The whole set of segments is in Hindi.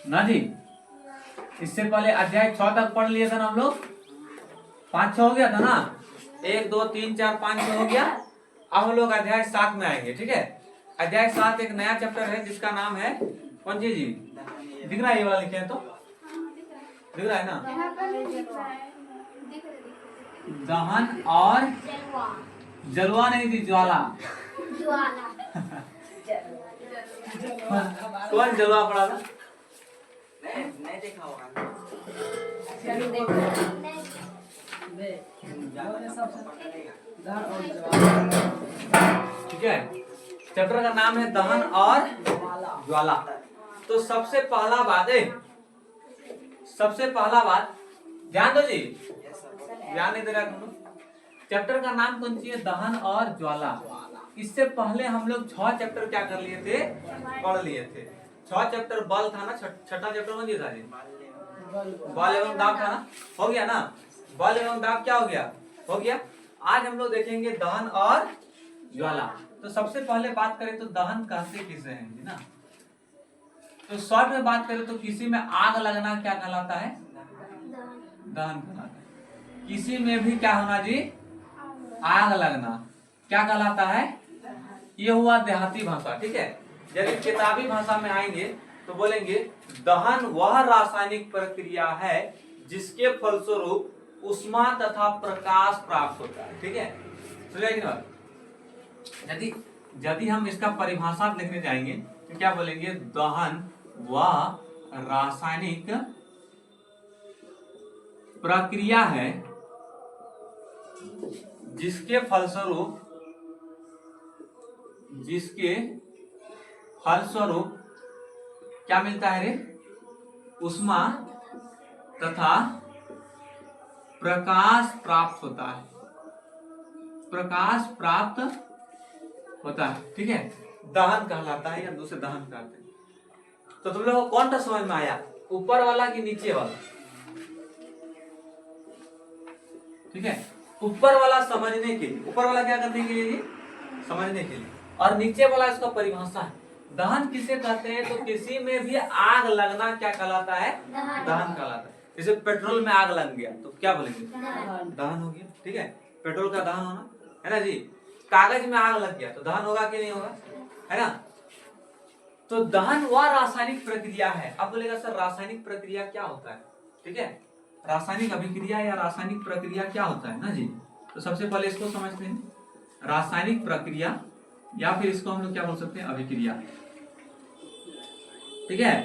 ना जी। इससे पहले अध्याय 6 तक पढ़ लिए थे ना हम लोग, 5-6 हो गया था ना, 1 2 3 4 5 6 हो गया। अब हम लोग अध्याय 7 में आएंगे, ठीक है। अध्याय 7 एक नया चैप्टर है जिसका नाम है कौन सी जी, दिख रहा है ये वाला, लिखे हैं तो दिख रहा है ना, दहन और जलवा नहीं थी, ज्वाला। कौन जलवा पढ़ा था? नहीं देखा होगा। ठीक है, चैप्टर का नाम है दहन और ज्वाला। तो सबसे पहला बात है, सबसे पहला बात ध्यान दो जी, ध्यान नहीं दे रहा तुम लोग। चैप्टर का नाम कौन सी है? दहन और ज्वाला। इससे पहले हम लोग 6 चैप्टर क्या कर लिए थे, पढ़ लिए थे। 6 चैप्टर बल था ना, छठा चैप्टर कौन सी था जी? बल एवं दाब था ना, हो गया ना। बल एवं दाब क्या हो गया? हो गया। आज हम लोग देखेंगे दहन और ज्वाला। तो सबसे पहले बात करें तो दहन कहते किसे हैं ना, तो शॉर्ट में बात करें तो किसी में आग लगना क्या कहलाता है? दहन कहलाता है। किसी में भी क्या होना जी? आग लगना क्या कहलाता है? ये हुआ देहाती भाषा, ठीक है। यदि किताबी भाषा में आएंगे तो बोलेंगे दहन वह रासायनिक प्रक्रिया है जिसके फलस्वरूप उष्मा तथा प्रकाश प्राप्त होता है, ठीक है। समझ, यदि यदि हम इसका परिभाषा लिखने जाएंगे तो क्या बोलेंगे? दहन वह रासायनिक प्रक्रिया है जिसके फलस्वरूप क्या मिलता है रे? उष्मा तथा प्रकाश प्राप्त होता है, प्रकाश प्राप्त होता है, ठीक है। दहन कहलाता है या दूसरे दहन कहते हैं। तो तुम लोगों को कौन सा समझ में आया, ऊपर वाला कि नीचे वाला? ठीक है, ऊपर वाला समझने के लिए, ऊपर वाला क्या करने के लिए? समझने के लिए। और नीचे वाला इसका परिभाषा है। दहन किसे कहते हैं? तो किसी में भी आग लगना क्या कहलाता है? दहन कहलाता है। जैसे पेट्रोल में आग लग गया तो क्या बोलेंगे? दहन हो गया, ठीक है। पेट्रोल का दहन होना है ना जी। कागज में आग लग गया तो दहन होगा कि नहीं होगा, है ना। तो दहन वह रासायनिक प्रक्रिया है। अब बोलेगा सर रासायनिक प्रक्रिया क्या होता है, ठीक है। रासायनिक अभिक्रिया या रासायनिक प्रक्रिया क्या होता है ना जी। तो सबसे पहले इसको समझते हैं, रासायनिक प्रक्रिया या फिर इसको हम लोग क्या बोल सकते हैं? अभिक्रिया, ठीक है।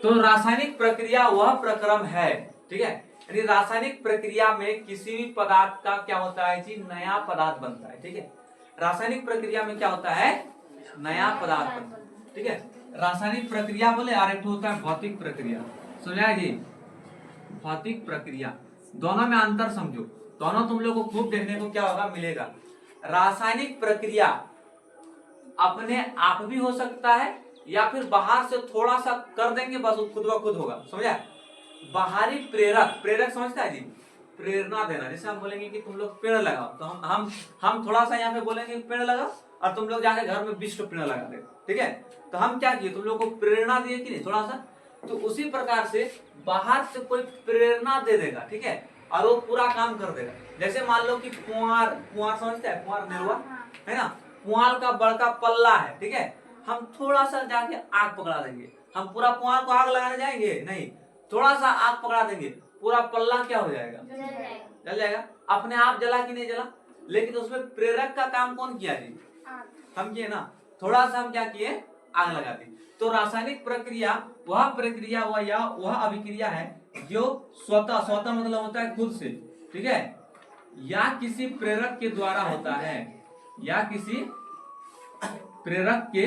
तो रासायनिक प्रक्रिया वह प्रक्रम है, ठीक है। यानी रासायनिक प्रक्रिया में किसी भी पदार्थ का क्या होता है जी? नया पदार्थ बनता है, ठीक है। रासायनिक प्रक्रिया में क्या होता है? नया पदार्थ बनता है, ठीक है। रासायनिक प्रक्रिया बोले और एक होता है भौतिक प्रक्रिया, समझा जी। भौतिक प्रक्रिया, दोनों में अंतर समझो। दोनों तुम लोग को खूब देखने को क्या होगा? मिलेगा। रासायनिक प्रक्रिया अपने आप भी हो सकता है या फिर बाहर से थोड़ा सा कर देंगे बस खुद ब खुद होगा, समझा। बाहरी प्रेरक, प्रेरक समझता है जी, प्रेरणा देना। जैसे हम बोलेंगे कि तुम लोग पेड़ लगाओ तो हम थोड़ा सा यहाँ पे बोलेंगे पेड़ लगाओ और तुम लोग जाके घर में 20 पेड़ लगा दे, ठीक है। तो हम क्या किए? तुम लोग को प्रेरणा दिए कि नहीं थोड़ा सा। तो उसी प्रकार से बाहर से कोई प्रेरणा दे देगा, ठीक है, और वो पूरा काम कर देगा। जैसे मान लो कि कुंवार समझते हैं, कुंवार नेरुआ है ना, कुंवार का बड़का पल्ला है, ठीक है। हम थोड़ा सा जाके आग पकड़ा देंगे। हम पूरा कुंवार को आग लगाने जाएंगे नहीं, थोड़ा सा आग पकड़ा देंगे, पूरा पल्ला क्या हो जाएगा? जल जाएगा। अपने आप जला कि नहीं जला? लेकिन उसमें प्रेरक का काम कौन किया जी? हम किए ना। थोड़ा सा हम क्या किए? आग लगा दी। तो रासायनिक प्रक्रिया वह अभिक्रिया है जो स्वतः मतलब होता है खुद से, ठीक है, या किसी प्रेरक के द्वारा होता है, या किसी प्रेरक के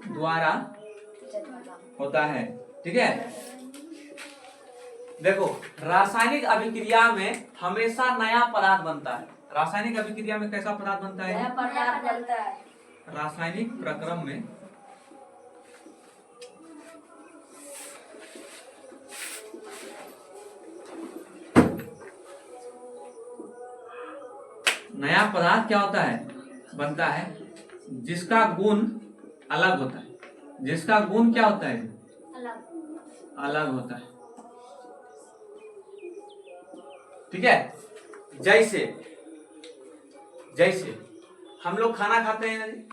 द्वारा होता है, ठीक है। देखो रासायनिक अभिक्रिया में हमेशा नया पदार्थ बनता है। रासायनिक अभिक्रिया में कैसा पदार्थ बनता है? नया पदार्थ बनता है। रासायनिक प्रक्रम में नया पदार्थ क्या होता है? बनता है, जिसका गुण अलग होता है। जिसका गुण क्या होता है? अलग होता है। ठीक है, जैसे जैसे हम लोग खाना खाते हैं ना जी,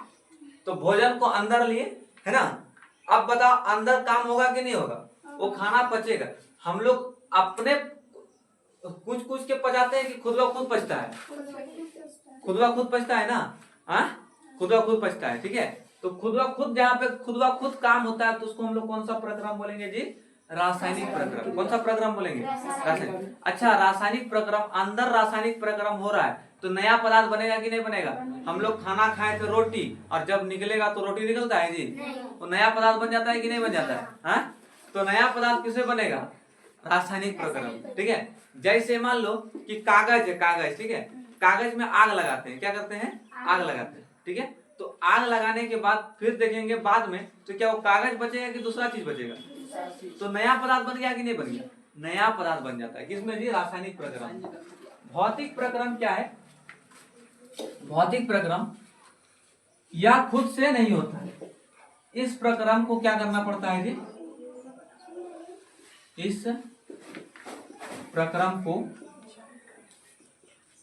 तो भोजन को अंदर लिए, है ना। अब बताओ अंदर काम होगा कि नहीं होगा, वो खाना पचेगा। हम लोग अपने कुछ कुछ के पचाते हैं कि खुद ब खुद पचता है, खुद ब खुद पचता है ना। हाँ, खुद ब खुद पचता है। ठीक है, तो खुद ब खुद, जहाँ पे खुद ब खुद काम होता है तो उसको हम लोग कौन सा प्रक्रम बोलेंगे जी, रासायनिक प्रक्रम। कौन सा प्रक्रम बोलेंगे, रासायनिक। अच्छा, रासायनिक प्रक्रम, अंदर रासायनिक प्रक्रम हो रहा है तो नया पदार्थ बनेगा कि नहीं बनेगा। हम लोग खाना खाए तो रोटी, और जब निकलेगा तो रोटी निकलता है जी, तो नया पदार्थ बन जाता है कि नहीं बन जाता है। हाँ, तो नया पदार्थ किससे बनेगा, रासायनिक प्रक्रम। ठीक है, जैसे मान लो कि कागज है, कागज, ठीक है, कागज में आग लगाते हैं, क्या करते हैं, आग लगाते हैं। ठीक है, तो आग लगाने के बाद फिर देखेंगे बाद में तो क्या वो कागज बचेगा कि दूसरा चीज बचेगा, तो नया पदार्थ बन गया कि नहीं बन गया, नया पदार्थ बन जाता है। किसमें जी, रासायनिक प्रक्रम। भौतिक प्रक्रम क्या है, भौतिक प्रक्रम या खुद से नहीं होता है, इस प्रक्रम को क्या करना पड़ता है जी, इस प्रक्रम को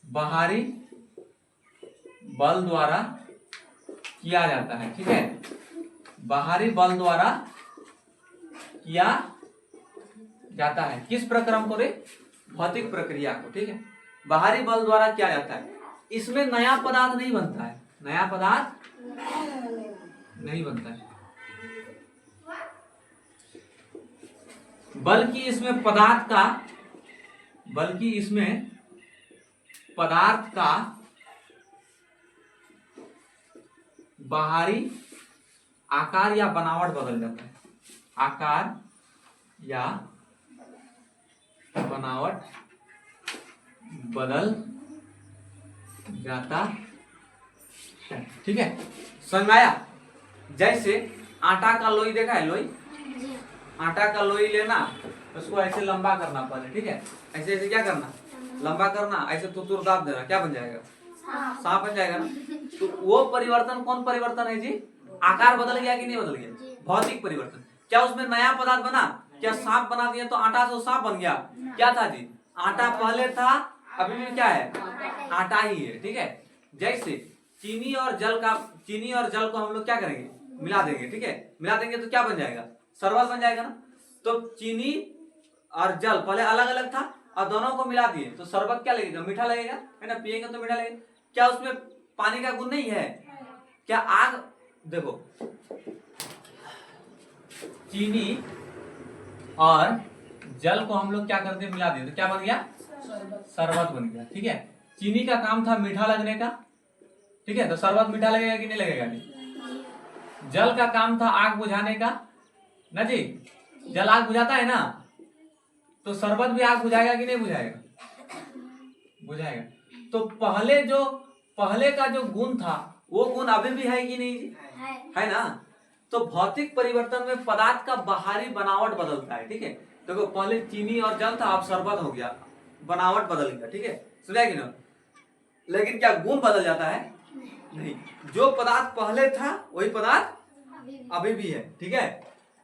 बाहरी बल द्वारा किया जाता है। ठीक है, बाहरी बल द्वारा किया जाता है। किस प्रक्रम को रे, भौतिक प्रक्रिया को। ठीक है, बाहरी बल द्वारा किया जाता है। इसमें नया पदार्थ नहीं बनता है, नया पदार्थ नहीं बनता है, बल्कि इसमें पदार्थ का, बल्कि इसमें पदार्थ का बाहरी आकार या बनावट बदल जाता है, आकार या बनावट बदल जाता है। ठीक है, समझ में आया। जैसे आटा का लोई देखा है, लोई, आटा का लोई लेना, उसको ऐसे लंबा करना पहले। ठीक है, ऐसे ऐसे क्या करना, लंबा करना, ऐसे तुतुर दाब देना, क्या बन जाएगा, सांप बन जाएगा ना। तो वो परिवर्तन कौन परिवर्तन है जी, आकार बदल गया कि नहीं बदल गया, भौतिक परिवर्तन। क्या उसमें नया पदार्थ बना, क्या सांप बना दिया तो आटा से सांप बन गया, क्या था जी, आटा पहले था, अभी भी क्या है, आटा ही है। ठीक है, जैसे चीनी और जल का, चीनी और जल को हम लोग क्या करेंगे, मिला देंगे। ठीक है, मिला देंगे तो क्या बन जाएगा, शरबत बन जाएगा ना। तो चीनी और जल पहले अलग अलग था और दोनों को मिला दिए तो शरबत क्या लगेगा, मीठा लगेगा, है ना, पिएंगे तो मीठा लगेगा। क्या उसमें पानी का गुण नहीं है, क्या आग, देखो चीनी और जल को हम लोग क्या करते, मिला दिए तो क्या बन गया, शरबत बन गया। ठीक है, चीनी का काम था मीठा लगने का, ठीक है, तो शरबत मीठा लगेगा कि नहीं लगेगा जी। जल का काम था आग बुझाने का ना जी, जल आग बुझाता है ना, तो शरबत भी आग बुझाएगा कि नहीं बुझाएगा, बुझाएगा। तो पहले का जो गुण था वो गुण अभी भी है कि नहीं जी, है ना। तो भौतिक परिवर्तन में पदार्थ का बाहरी बनावट बदलता है। ठीक है, देखो पहले चीनी और जल था, अब शरबत हो गया, बनावट बदल गया। ठीक है, सुना कि ना, लेकिन क्या गुण बदल जाता है, नहीं, जो पदार्थ पहले था वही पदार्थ अभी भी है। ठीक है,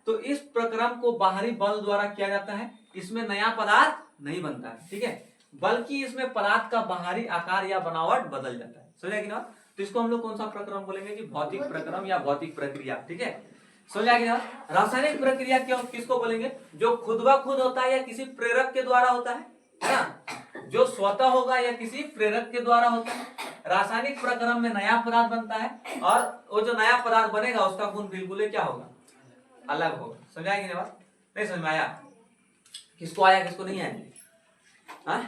तो इस प्रक्रम को बाहरी बल द्वारा किया जाता है, इसमें नया पदार्थ नहीं बनता है। ठीक है, बल्कि इसमें पदार्थ का बाहरी आकार या बनावट बदल जाता है। समझा कि ना, तो इसको हम लोग कौन सा प्रक्रम बोलेंगे कि भौतिक प्रक्रम या भौतिक प्रक्रिया। ठीक है, समझा कि ना। रासायनिक प्रक्रिया क्यों, किसको बोलेंगे, जो खुद ब खुद होता है या किसी प्रेरक के द्वारा होता है ना, जो स्वतः होगा या किसी प्रेरक के द्वारा होता है। रासायनिक प्रक्रम में नया पदार्थ बनता है और वो जो नया पदार्थ बनेगा उसका गुण बिल्कुल क्या होगा, अलग होगा। समझाएंगे ना बात, नहीं समझ में आया, किसको आया किसको नहीं आया,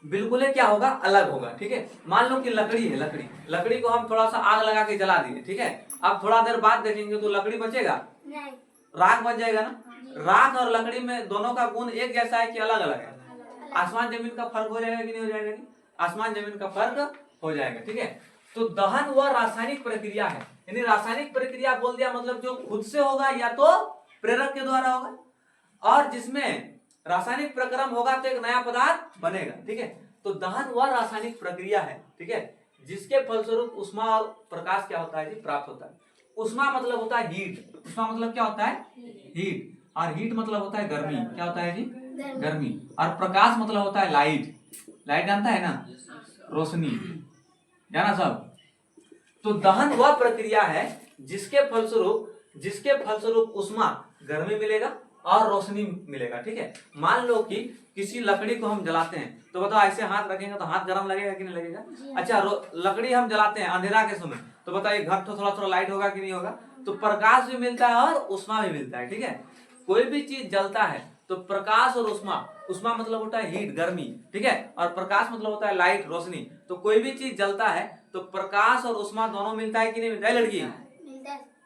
बिल्कुल क्या होगा, अलग होगा। ठीक है, मान लो कि लकड़ी है, लकड़ी को हम थोड़ा सा आग लगा के जला दिए। ठीक है, अब थोड़ा देर बाद देखेंगे तो लकड़ी बचेगा, राख बन जाएगा ना। राख और लकड़ी में दोनों का गुण एक जैसा है कि अलग अलग है, आसमान जमीन का फर्क हो जाएगा कि नहीं हो जाएगा, आसमान जमीन का फर्क हो जाएगा। ठीक है, तो दहन वह रासायनिक प्रक्रिया है, यानी रासायनिक प्रक्रिया बोल दिया मतलब जो खुद से होगा या तो प्रेरक के द्वारा होगा, और जिसमें रासायनिक प्रक्रम होगा तो एक नया पदार्थ बनेगा। ठीक है, तो दहन वह रासायनिक प्रक्रिया है, ठीक है, जिसके फलस्वरूप उष्मा और प्रकाश क्या होता है जी, प्राप्त होता है। उष्मा मतलब होता है हीट, उष्मा मतलब क्या होता है, हीट। और हीट मतलब होता है गर्मी। क्या होता है जी? गर्मी। और प्रकाश मतलब होता है लाइट। लाइट जानता है ना? रोशनी, जाना सब। तो दहन वह प्रक्रिया है जिसके फलस्वरूप ऊष्मा, गर्मी मिलेगा और रोशनी मिलेगा। ठीक है। मान लो कि किसी लकड़ी को हम जलाते हैं, तो बताओ ऐसे हाथ रखेंगे तो हाथ गर्म लगेगा कि नहीं लगेगा? अच्छा, लकड़ी हम जलाते हैं अंधेरा के समय, तो बताइए घर तो थोड़ा थोड़ा लाइट होगा कि नहीं होगा? तो प्रकाश भी मिलता है और ऊष्मा भी मिलता है। ठीक है। कोई भी चीज जलता है तो प्रकाश और ऊष्मा मतलब होता है हीट, गर्मी। ठीक है। और प्रकाश मतलब होता है लाइट, रोशनी। तो कोई भी चीज जलता है तो प्रकाश और ऊष्मा दोनों मिलता है कि नहीं मिलता है लड़की?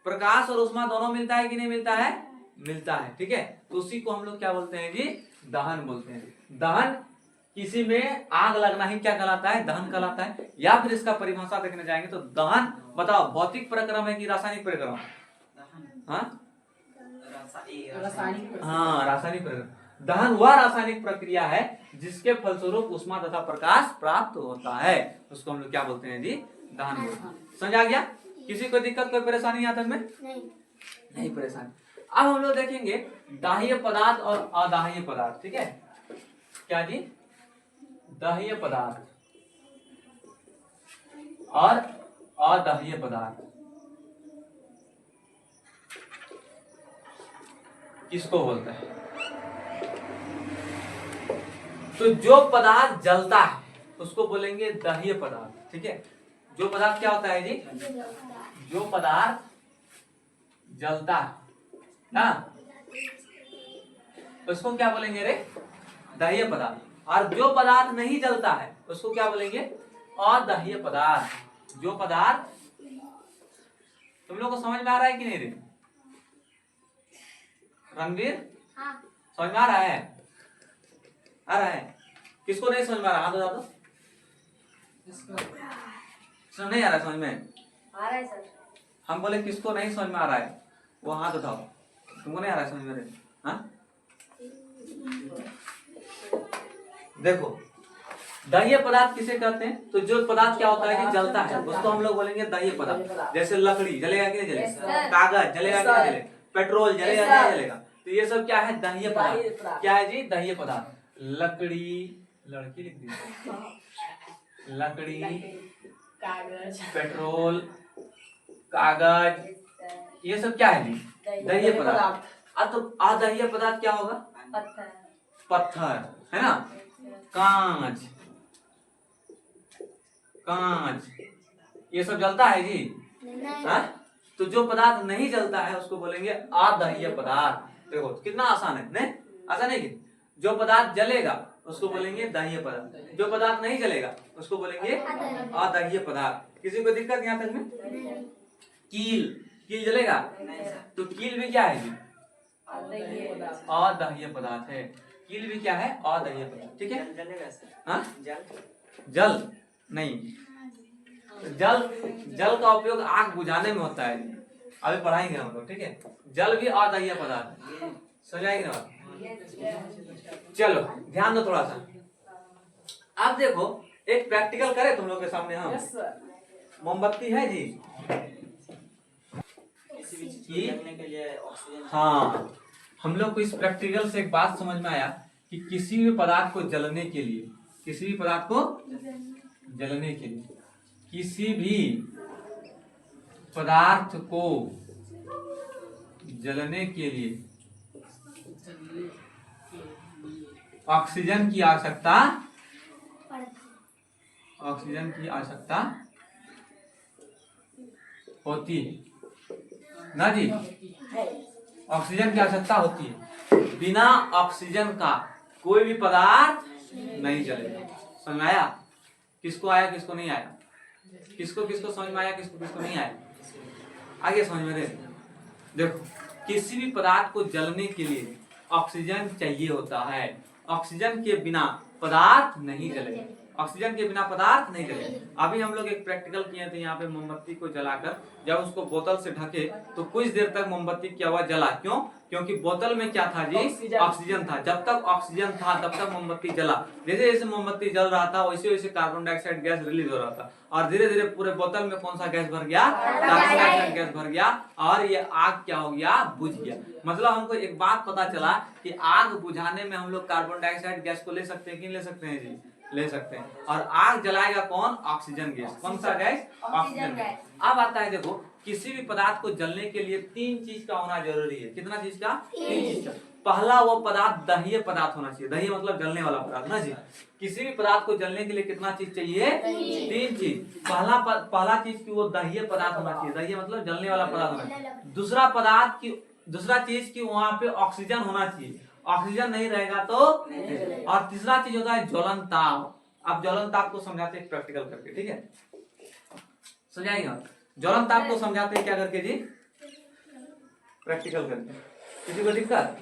प्रकाश और ऊष्मा दोनों मिलता है कि नहीं मिलता है? मिलता है। ठीक है। तो उसी को हम लोग क्या बोलते हैं जी? दहन बोलते हैं। दहन किसी में आग लगना ही क्या कहलाता है? दहन कहलाता है। या फिर इसका परिभाषा देखने जाएंगे तो दहन, बताओ, भौतिक प्रक्रम है कि रासायनिक प्रक्रम? हाँ, रासायनिक प्रक्रिया। दहन वह रासायनिक प्रक्रिया है जिसके फलस्वरूप ऊष्मा तथा प्रकाश प्राप्त होता है, उसको हम लोग क्या बोलते हैं जी? दहन बोलते हैं। समझ आ गया? किसी को दिक्कत, कोई परेशानी आता है? नहीं परेशानी। अब हम लोग देखेंगे दाह्य पदार्थ और अदाह्य पदार्थ। ठीक है। क्या जी? दाह्य पदार्थ और अदाह्य पदार्थ किसको बोलते हैं? तो जो पदार्थ जलता है उसको बोलेंगे दाह्य पदार्थ। ठीक है। जो पदार्थ क्या होता है जी? जो पदार्थ जलता है ना, उसको क्या बोलेंगे रे? दाह्य पदार्थ। और जो पदार्थ नहीं जलता है उसको क्या बोलेंगे? अदाह्य पदार्थ। जो पदार्थ, तुम लोग को समझ में आ रहा है कि नहीं रे रणवीर? समझ में आ रहा है? आ रहा है? किसको नहीं समझ में आ रहा? हाथ उठा दो। नहीं आ रहा समझ में? आ रहा है सर। हम बोले किसको नहीं समझ में आ रहा है वो हाथ उठाओ। तुमको नहीं आ रहा है समझ में? हाँ, देखो, दाह्य पदार्थ किसे कहते हैं? तो जो पदार्थ क्या होता है कि जलता है उसको हम लोग बोलेंगे दाह्य पदार्थ। जैसे लकड़ी जलेगा कि नहीं जलेगा? कागज जलेगा कि नहीं जलेगा? पेट्रोल जलेगा कि नहीं जलेगा? तो ये सब क्या है? दाह्य पदार्थ। क्या है जी? दाह्य पदार्थ। लकड़ी, लड़की लिख दी, लकड़ी, कागज, पेट्रोल, कागज, ये सब क्या है जी? दाह्य पदार्थ। तो अदाह्य पदार्थ क्या होगा? पत्थर, पत्थर, है ना? कांच, कांच, ये सब जलता है जी? हाँ? तो जो पदार्थ नहीं जलता है उसको बोलेंगे अदाह्य पदार्थ। देखो कितना आसान है, नहीं? आसान है कि जो पदार्थ जलेगा उसको बोलेंगे दाह्य पदार्थ, जो पदार्थ नहीं जलेगा उसको बोलेंगे अदाह्य पदार्थ। किसी को दिक्कत यहाँ तक में? कील जलेगा? तो कील भी क्या है जी? अदाह्य पदार्थ है। कील भी क्या है? अदाह्य पदार्थ। ठीक है। जलेगा सर? हाँ? जल जल नहीं, जल का उपयोग आग बुझाने में होता है। अभी पढ़ाएंगे हम लोग। ठीक है। जल भी अदाह्य पदार्थ है। समझाएंगे ना? चलो ध्यान दो थोड़ा सा। अब देखो एक प्रैक्टिकल करें तुम लोग के सामने हम। मोमबत्ती है जी किसी भी चीज को जलने के लिए ऑक्सीजन। हाँ, हम लोग को इस प्रैक्टिकल से एक बात समझ में आया कि किसी भी पदार्थ को जलने के लिए, किसी भी पदार्थ को जलने के लिए, किसी भी पदार्थ को जलने के लिए ऑक्सीजन की आवश्यकता, ऑक्सीजन की आवश्यकता होती है ना जी? ऑक्सीजन की आवश्यकता होती है। बिना ऑक्सीजन का कोई भी पदार्थ नहीं जलेगा। समझ में आया? किसको आया, किसको नहीं आया? किसको किसको समझ में आया, किसको किसको नहीं आया? आगे समझ में? देखो, किसी भी पदार्थ को जलने के लिए ऑक्सीजन चाहिए होता है। ऑक्सीजन के बिना पदार्थ नहीं जलेगा। ऑक्सीजन के बिना पदार्थ नहीं जलेगा। अभी हम लोग एक प्रैक्टिकल किए थे, यहाँ पे मोमबत्ती को जलाकर जब उसको बोतल से ढके तो कुछ देर तक मोमबत्ती क्या हुआ? जला। क्यों? क्योंकि बोतल में क्या था जी? ऑक्सीजन था। जब तक ऑक्सीजन था तब तक मोमबत्ती जला। जैसे जैसे मोमबत्ती जल रहा था वैसे वैसे कार्बन डाइऑक्साइड गैस रिलीज हो रहा था और धीरे धीरे पूरे बोतल में कौन सा गैस भर गया? कार्बन डाइऑक्साइड गैस भर गया और ये आग क्या हो गया? बुझ गया। मतलब हमको एक बात पता चला कि आग बुझाने में हम लोग कार्बन डाइऑक्साइड गैस को ले सकते हैं कि नहीं ले सकते हैं जी? ले सकते हैं। और आग जलाएगा कौन? Oxygen gas. कौन सा गैस? Oxygen gas. अब आता है देखो, किसी भी पदार्थ को जलने के लिए 3 चीज का होना जरूरी है। कितना चीज का? 3 चीज का। पहला वो पदार्थ दह्य पदार्थ होना चाहिए। दह्य मतलब जलने वाला पदार्थ ना जी। किसी भी पदार्थ को जलने के लिए कितना चीज चाहिए? 3 चीज। पहला चीज की वो दह्य पदार्थ होना चाहिए। दह्य मतलब जलने वाला पदार्थ होना चाहिए। दूसरा चीज की वहां पे ऑक्सीजन होना चाहिए। ऑक्सीजन नहीं रहेगा तो और तीसरा चीज होता है ज्वलन ताप। अब ज्वलन ताप को समझाते हैं प्रैक्टिकल करके, ठीक है? समझाएंगे। ज्वलन ताप को समझाते हैं क्या करके जी? प्रैक्टिकल करके। किसी को दिक्कत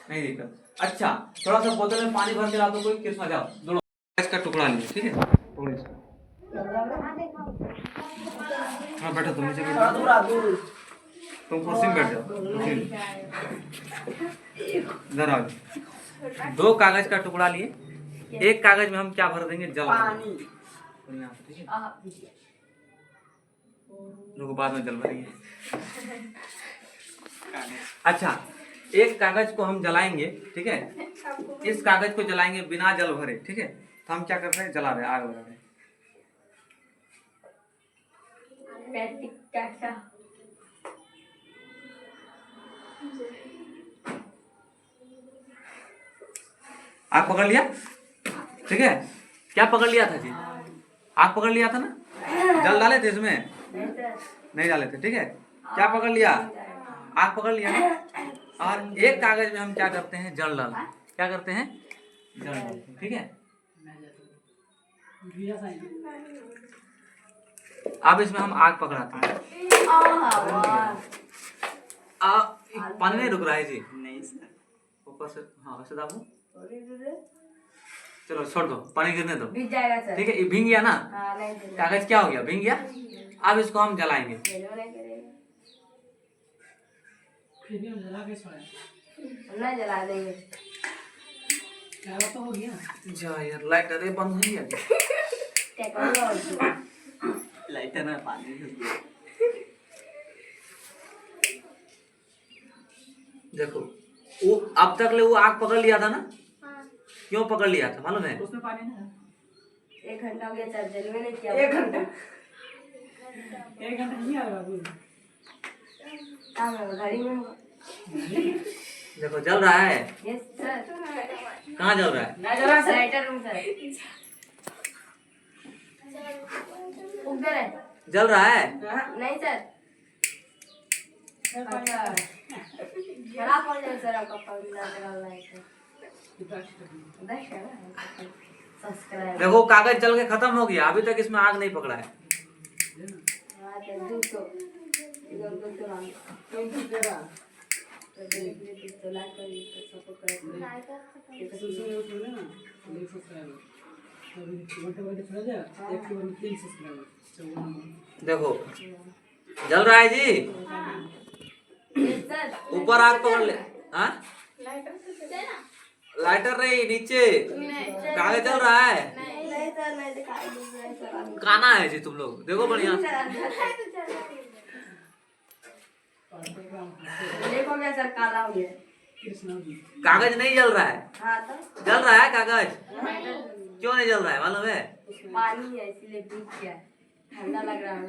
नहीं? दिक्कत। अच्छा, थोड़ा सा बोतल में पानी भर के ला दो कोई। किसमें जाओ, दोनों इसका टुकड़ा लिए, ठीक है? थोड़ी सा हाँ बैठो, तुम नीचे बैठो, तुम कुर्सी में बैठ जाओ। इधर आओ। 2 कागज का टुकड़ा लिए। एक कागज में हम क्या भर देंगे? जल। पानी। ठीक है, रुको बाद में जल भरेंगे। अच्छा, एक कागज को हम जलाएंगे, ठीक है? इस कागज को जलाएंगे बिना जल भरे, ठीक है? तो हम क्या कर रहे हैं? जला रहे हैं, आग लगा रहे हैं। आग पकड़ लिया, ठीक है? क्या पकड़ लिया था जी? आग पकड़ लिया था ना? जल डाले थे इसमें? नहीं डाले थे, ठीक है? क्या पकड़ लिया? आग पकड़ लिया ना? और एक कागज में हम क्या करते हैं? जल डालते हैं। क्या करते हैं? जल डालते हैं, ठीक है? अब इसमें हम आग पकड़ाते हैं। पानी नहीं रुक रहा है जी? नहीं सर। ऊपर से हाँ वैसे दाबो। चलो छोड़ दो, पानी गिरने दो, भीग जाएगा सर। ठीक है? ये भीग गया ना? हाँ, नहीं जलेगा। कागज क्या हो गया? भीग गया। अब इसको हम जलाएंगे। नहीं जला देंगे। तो हो गया। जा यार, लाइट अरे बंद हुई है। लाइटर में पानी घुस गया। देखो, वो अब तक ले वो आग पकड़ लिया था ना? क्यों पकड़ लिया था मालूम है? उसमें पानी ना 1 घंटा हो गया सर, जलवे नहीं किया। 1 घंटा नहीं आ रहा बाबू। काम है घड़ी में। देखो जल रहा है। Yes sir. कहाँ जल रहा है? ना जला सर, लाइटर रूम सर। उधर है। जल रहा है? नहीं सर। अच्छा, खराब हो जाए सर आपका पगला जला है सर। सब्सक्राइब। देखो कागज जल के खत्म हो गया, अभी तक इसमें आग नहीं पकड़ा है। देखो जल रहा है जी। ऊपर आग पकड़ ले। हाँ, लाइटर नहीं, नीचे कागज जल रहा है। काना है जी तुम लोग, देखो बढ़िया। देखो क्या सर, काला हो गया। कागज नहीं जल रहा है। हाँ तो जल रहा है कागज। क्यों नहीं जल रहा है मालूम है? पानी है इसलिए भीग गया, ठंडा लग रहा है।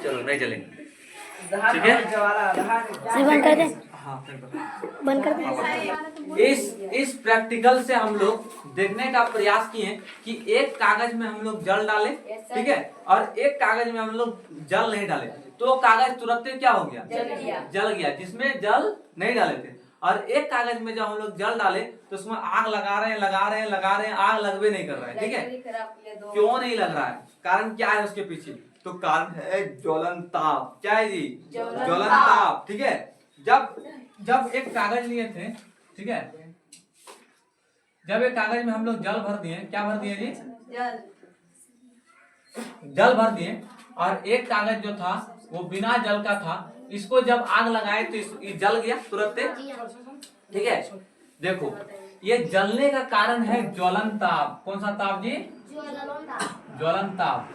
चलो नहीं जलेंगे, ठीक है? बंद कर दे। हाँ बंद कर दे। इस प्रैक्टिकल से हम लोग देखने का प्रयास किए कि एक कागज में हम लोग जल डाले, ठीक है? और एक कागज में हम लोग जल नहीं डाले, तो कागज तुरंत क्या हो गया? जल गया। जिसमें जल नहीं डाले थे। और एक कागज में जब हम लोग जल डाले तो उसमें आग लगा रहे हैं, आग लगवे नहीं कर रहा है, ठीक है? क्यों नहीं लग रहा है? कारण क्या है उसके पीछे? तो कारण है ज्वलन ताप। क्या है जी? ज्वलन ताप, ठीक है? जब एक कागज लिए थे, ठीक है? जब एक कागज में हम लोग जल भर दिए, क्या भर दिए जी? जल भर दिए। और एक कागज जो था वो बिना जल का था, इसको जब आग लगाए तो ये जल गया तुरंत, ठीक है। देखो ये जलने का कारण है ज्वलन ताप। कौन सा ताप जी? ज्वलन ताप।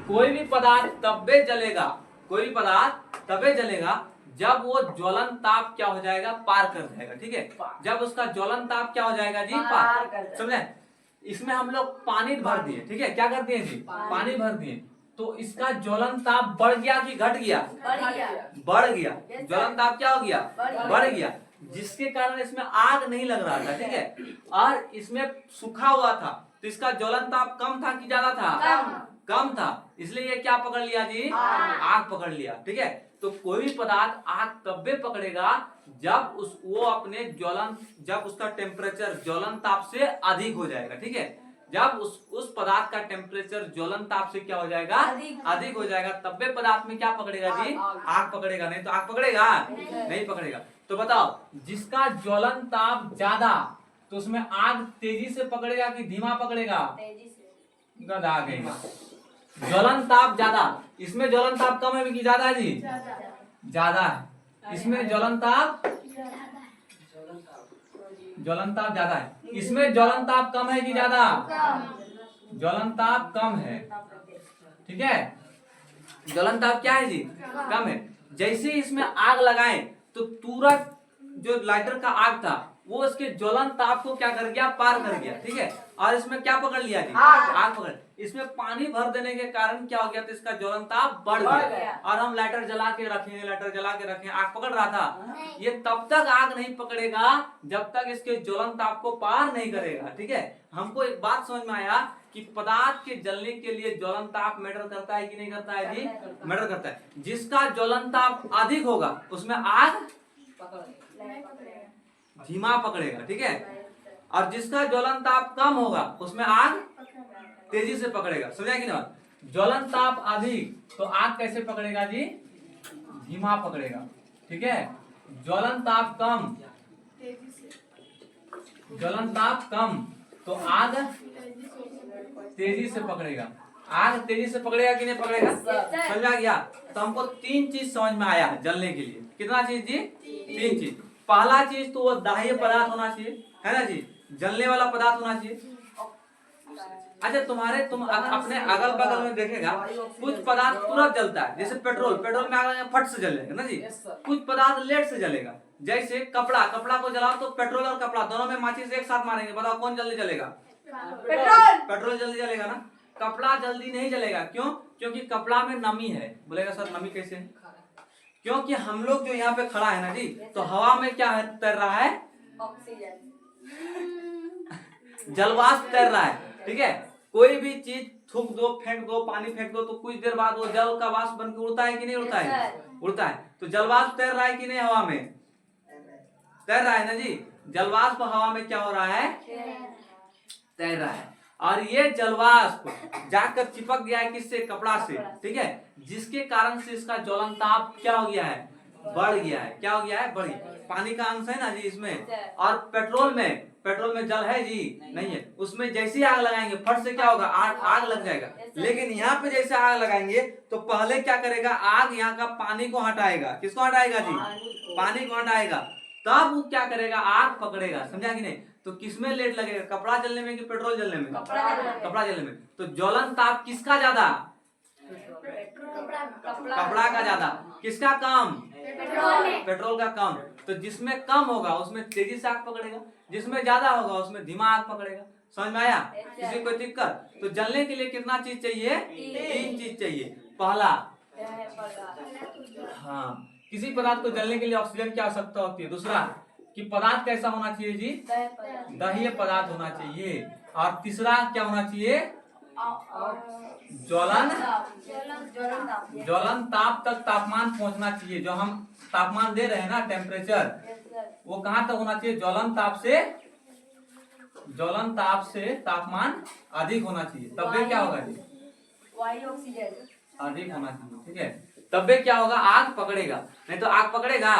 कोई भी पदार्थ तबे जलेगा, कोई भी पदार्थ तबे जलेगा जब वो ज्वलन ताप क्या हो जाएगा, पार कर जाएगा, ठीक है। जब उसका ज्वलन ताप क्या हो जाएगा जी, पार, समझे। इसमें हम लोग पानी भर दिए, ठीक है, क्या कर दिए जी, पानी भर दिए, तो इसका ज्वलन ताप बढ़ गया कि घट गया? बढ़ गया। ज्वलन ताप क्या हो गया? बढ़ गया, जिसके कारण इसमें आग नहीं लग रहा था, ठीक है। और इसमें सूखा हुआ था तो इसका ज्वलन ताप कम था कि ज्यादा था? कम था, इसलिए ये क्या पकड़ लिया जी, आग पकड़ लिया, ठीक है। तो कोई भी पदार्थ आग तब्बे पकड़ेगा जब वो अपने ज्वलन, जब उसका टेम्परेचर ज्वलन ताप से अधिक हो जाएगा, ठीक है। जब उस पदार्थ का टेम्परेचर ज्वलन ताप से क्या हो जाएगा, अधिक हो जाएगा, तब्बे पदार्थ में क्या पकड़ेगा जी, आग पकड़ेगा। नहीं तो आग पकड़ेगा नहीं पकड़ेगा। तो बताओ, जिसका ज्वलन ताप ज्यादा तो उसमें आग तेजी से पकड़ेगा कि धीमा पकड़ेगा? गधा गएगा। ज्वलन ताप ज्यादा, इसमें ज्वलन ताप कम है कि ज्यादा है जी? ज्यादा है। इसमें ज्वलन ताप ज्यादा है, इसमें ज्वलन ताप कम है कि ज्यादा? ज्वलन ताप कम है, ठीक है। ज्वलन ताप क्या है जी, कम है। जैसे इसमें आग लगाएं तो तुरंत जो लाइटर का आग था वो उसके ज्वलन ताप को क्या कर गया, पार कर गया, ठीक है। और इसमें क्या पकड़ लिया जी, आग पकड़। इसमें पानी भर देने के कारण क्या हो गया, तो इसका ज्वलन ताप बढ़ गया। और हम लाइटर जला के रखें, आग पकड़ रहा था, ये तब तक आग नहीं पकड़ेगा जब तक इसके ज्वलन ताप को पार नहीं करेगा, ठीक है। हमको एक बात समझ में आया कि पदार्थ के जलने के लिए ज्वलन ताप मैटर करता है कि नहीं करता है जी? मैटर करता है। जिसका ज्वलन ताप अधिक होगा उसमें आग धीमा पकड़ेगा, ठीक है। और जिसका ज्वलन ताप कम होगा उसमें आग तेजी से पकड़ेगा, समझा कि नहीं? ज्वलन ताप अधिक तो आग कैसे पकड़ेगा जी, धीमा पकड़ेगा, ठीक है। ज्वलन ताप कम तो आग तेजी से पकड़ेगा। आग तेजी से पकड़ेगा कि नहीं पकड़ेगा, समझा गया? तो हमको 3 चीज समझ में आया जलने के लिए। कितना चीज जी? 3 चीज। पहला चीज तो वो दाह्य पदार्थ होना चाहिए, है ना जी, जलने वाला पदार्थ होना चाहिए। अच्छा, तुम अपने अगल बगल में देखेगा कुछ पदार्थ तुरंत जलता है, जैसे पेट्रोल में आग लगेगा फट से जलेगा ना जी। कुछ पदार्थ लेट से जलेगा, जैसे कपड़ा को जलाओ तो पेट्रोल और कपड़ा दोनों में माचिस एक साथ मारेंगे, बताओ कौन जल्दी जलेगा? पेट्रोल जल्दी जलेगा ना। कपड़ा जल्दी नहीं जलेगा, क्यों? क्योंकि कपड़ा में नमी है। बोलेगा सर नमी कैसे? क्योंकि हम लोग जो यहाँ पे खड़ा है ना जी, तो हवा में क्या है, तैर रहा है, ऑक्सीजन, जलवाष्प तैर रहा है, ठीक है। कोई भी चीज थूक दो, फेंक दो, पानी फेंक दो, तो कुछ देर बाद वो जल का वाष्प बन के उड़ता है कि नहीं उड़ता है? उड़ता है। तो जलवाष्प तैर रहा है कि नहीं हवा में? तैर रहा है ना जी। जलवाष्प हवा में क्या हो रहा है, तैर रहा है। और ये जलवाष्प जाकर चिपक गया है किससे, कपड़ा से, ठीक है। जिसके कारण से इसका ज्वलन ताप क्या हो गया है, बढ़ गया है। क्या हो गया है, बढ़ गया। पानी का अंश है ना जी इसमें। और पेट्रोल में जल है जी, नहीं है। उसमें जैसे आग लगाएंगे फट से क्या होगा, आग लग जाएगा। लेकिन यहाँ पे जैसे आग लगाएंगे तो पहले क्या करेगा, आग यहाँ का पानी को हटाएगा। किसको हटाएगा जी, पानी को हटाएगा। तब वो क्या करेगा, आग पकड़ेगा, समझा कि नहीं? तो किसमें लेट लगेगा, कपड़ा जलने में कि पेट्रोल जलने में? कपड़ा जलने में। तो ज्वलन ताप किसका ज्यादा, कपड़ा का ज्यादा। किसका कम, पेट्रोल का कम। तो जिसमें कम होगा उसमें तेजी से आग पकड़ेगा, जिसमें ज्यादा होगा उसमें धीमा आग पकड़ेगा। समझ में आया? किसी कोई दिक्कत? तो जलने के लिए कितना चीज चाहिए, 3 चीज चाहिए। पहला, हाँ, किसी पदार्थ को जलने के लिए ऑक्सीजन की आवश्यकता होती है। दूसरा कि पदार्थ कैसा होना चाहिए जी, दाह्य पदार्थ होना चाहिए। और तीसरा क्या होना चाहिए, ज्वलन ताप तक तापमान पहुंचना चाहिए। जो हम तापमान दे रहे हैं ना, टेम्परेचर, वो कहाँ तक होना चाहिए, ज्वलन ताप से तापमान अधिक होना चाहिए। तब भी क्या होगा जी, अधिक होना चाहिए, ठीक है। तब भी क्या होगा, आग पकड़ेगा। नहीं तो आग पकड़ेगा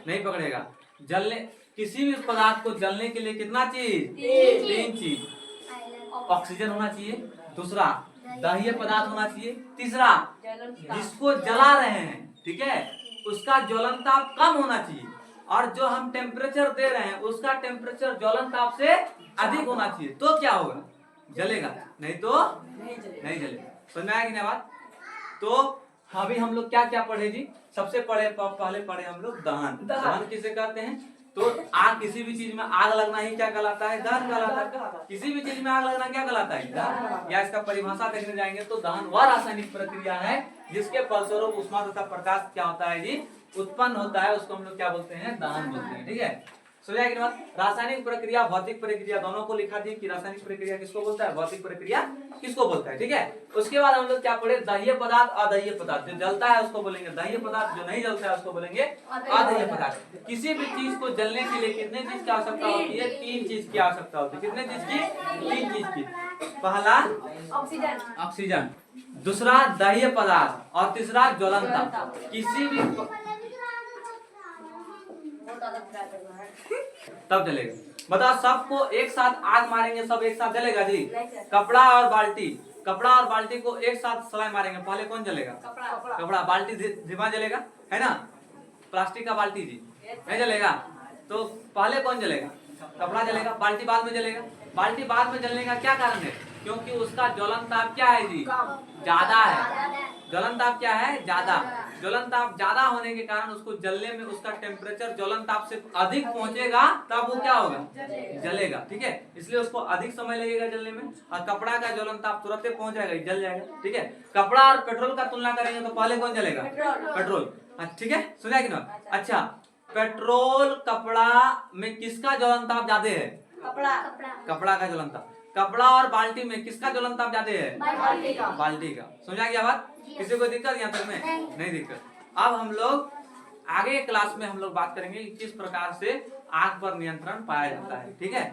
नहीं पकड़ेगा। जलने, किसी भी पदार्थ को जलने के लिए कितना चीज, 3 चीज। ऑक्सीजन होना चाहिए, दूसरा दाह्य पदार्थ होना चाहिए, तीसरा जिसको जला रहे हैं, ठीक है, उसका ज्वलन ताप कम होना चाहिए, और जो हम टेम्परेचर दे रहे हैं उसका टेम्परेचर ज्वलन ताप से अधिक होना चाहिए, तो क्या होगा? जलेगा, नहीं तो नहीं जलेगा। समझ में आया कि नहीं बात? तो अभी हम लोग क्या क्या पढ़े जी? सबसे पहले पढ़े हम लोग दहन। दहन किसे कहते हैं? तो आग, किसी भी चीज में आग लगना ही क्या कहलाता है? दहन कहलाता है। किसी भी चीज में आग लगना क्या कहलाता है? दहन। या इसका परिभाषा देखने जाएंगे तो दहन वह रासायनिक प्रक्रिया है जिसके फलस्वरूप ऊष्मा तथा प्रकाश क्या होता है जी? उत्पन्न होता है, उसको हम लोग क्या बोलते हैं? दहन बोलते हैं। ठीक है, समझ आया कि बात? रासायनिक प्रक्रिया, भौतिक प्रक्रिया दोनों को लिखा दिए कि रासायनिक प्रक्रिया किसको बोलता है, भौतिक प्रक्रिया किसको बोलता है। ठीक है, उसके बाद हम लोग क्या पढ़े? दह्य पदार्थ, अदह्य पदार्थ। जो जलता है उसको बोलेंगे दह्य पदार्थ, जो नहीं जलता है उसको बोलेंगे अदह्य पदार्थ। किसी भी चीज को जलने के लिए कितने चीज की आवश्यकता होती है? 3 चीज की आवश्यकता होती है। कितने चीज की? 3 चीज की। पहला ऑक्सीजन, दूसरा दह्य पदार्थ, और तीसरा ज्वलनता। किसी भी तब जलेगा। बताओ, सबको एक साथ आग मारेंगे, सब एक साथ जलेगा जी? कपड़ा और बाल्टी को एक साथ सलाई मारेंगे, पहले कौन जलेगा? कपड़ा। बाल्टी धीमा जलेगा, है ना? प्लास्टिक का बाल्टी जी नहीं जलेगा, तो पहले कौन जलेगा? कपड़ा जलेगा, बाल्टी बाद में जलेगा। बाल्टी बाद में जलने का क्या कारण है? क्योंकि उसका ज्वलन ताप क्या है जी? ज्यादा है। ज्वलन ताप क्या है? ज्यादा। ज्वलन ताप ज्यादा होने के कारण उसको जलने में उसका टेम्परेचर ज्वलन ताप से अधिक पहुंचेगा, तब वो क्या होगा? जलेगा। ठीक है, इसलिए उसको अधिक समय लगेगा जलने में। और कपड़ा का ज्वलन ताप तुरंत पहुंच जाएगा, जल जाएगा। ठीक है, कपड़ा और पेट्रोल का तुलना करेंगे तो पहले कौन जलेगा? पेट्रोल। ठीक है, सुना कि ना? अच्छा, पेट्रोल कपड़ा में किसका ज्वलन ताप ज्यादा है? कपड़ा का ज्वलन ताप। कपड़ा और बाल्टी में किसका ज्वलन ताप ज्यादा है? बाल्टी का। समझा क्या बात? किसी को दिक्कत यहाँ तक में? नहीं दिक्कत। अब हम लोग आगे क्लास में हम लोग बात करेंगे कि किस प्रकार से आग पर नियंत्रण पाया जाता है। ठीक है।